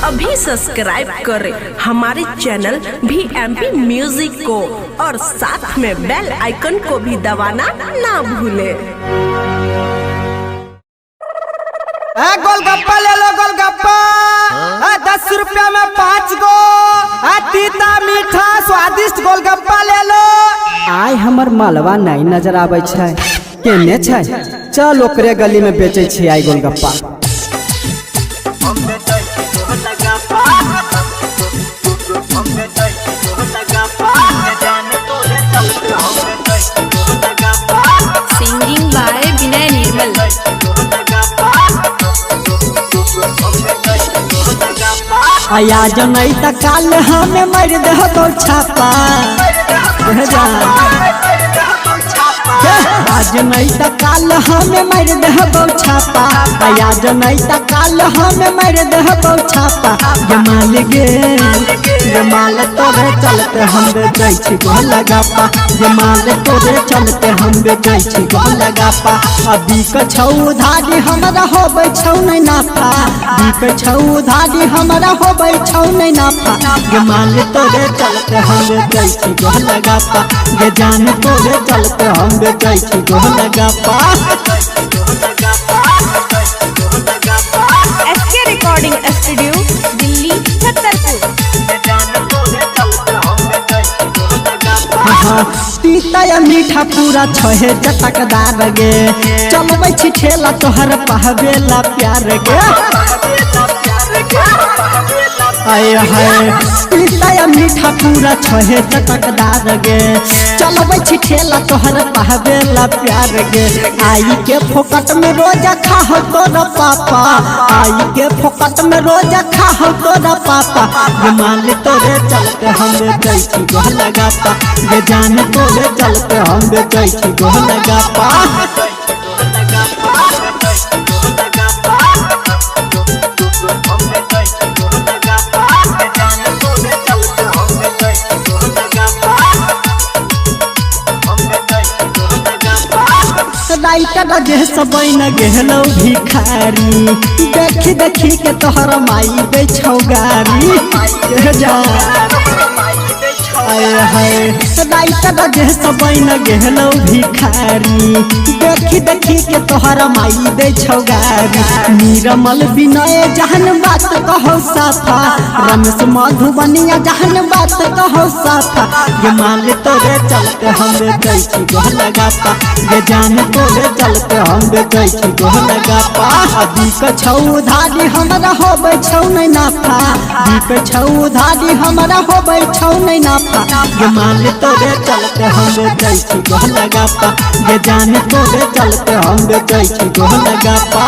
अभी सब्सक्राइब करें हमारे चैनल VMP म्यूजिक को और साथ में बेल आइकन को भी दबाना ना भूलें। गोलगप्पा ले लो गोलगप्पा 10 रुपया में 5 गो तीता मीठा स्वादिष्ट गोलगप्पा ले लो। आय हमर मालवा नहीं नजर आवे छै केने छै चल ओकरे गली में बेचे छी आय गोलगप्पा। सिंगिंग बाय विनय निर्मल। आया जनई त काल हमें मर दे तो छापा आज नहीं त काल हमें मर दे तो छापा। आया जनई त काल हमें मर दे तो छापा। जमाल तोरे चलते हम बेचै छी गोलगप्पा। जमाल तोरे चलते हम बेचै छी गोलगप्पा। अभी के छौ धारी हमरा होबै छौ नहीं नाफा। अभी के छौ धारी हमरा होबै छौ नहीं नाफा। जमाल तोरे चलते हम बेचै छी गोलगप्पा। गे जान तोरे चलते हम बेचै छी golgappa. SK recording studio Delhi Chhatarpur. तीता या मीठा पूरा छहे चटकदार गे चलबै छी ठेला तोहर पहवेला प्यार गे। आय हाय तीता या मीठा पूरा छहे चटकदार गे चलबै छी ठेला तोहर पहवेला प्यार गे। आई के फोकट में रोजा खाहो तोरा पापा। आई के फोकट में रोजा खाहो तोरा पापा। जमाल तोरे चलते हम बेचै छी गोलगप्पा। गे जान तोरे चलते हम बेचै छी गोलगप्पा। राइटर जे सब न गेलो भिखारी देखी देखी के तोहर माई बेचौ गारी जा। आय हाय राइटर जे सब न गेलो भिखारी देखी देखी के तोहर माई बेचौ गारी। निर्मल विनय जहन बात कहो साफा। रमेश मधुबनिया जहन बात कहो साफा। जमाल तोरे चलते हम बेचै छी गोलगप्पा। गे जान तोरे चलते हम बेचै छी गोलगप्पा। अभी के छौ धारी हमरा होबै छौ नहीं नाफा। अभी के छौ धारी हमरा होबै छौ नहीं नाफा। जमाल तोरे चलते हम बेचै छी गोलगप्पा। गे जान तोरे चलते हम बेचै छी गोलगप्पा।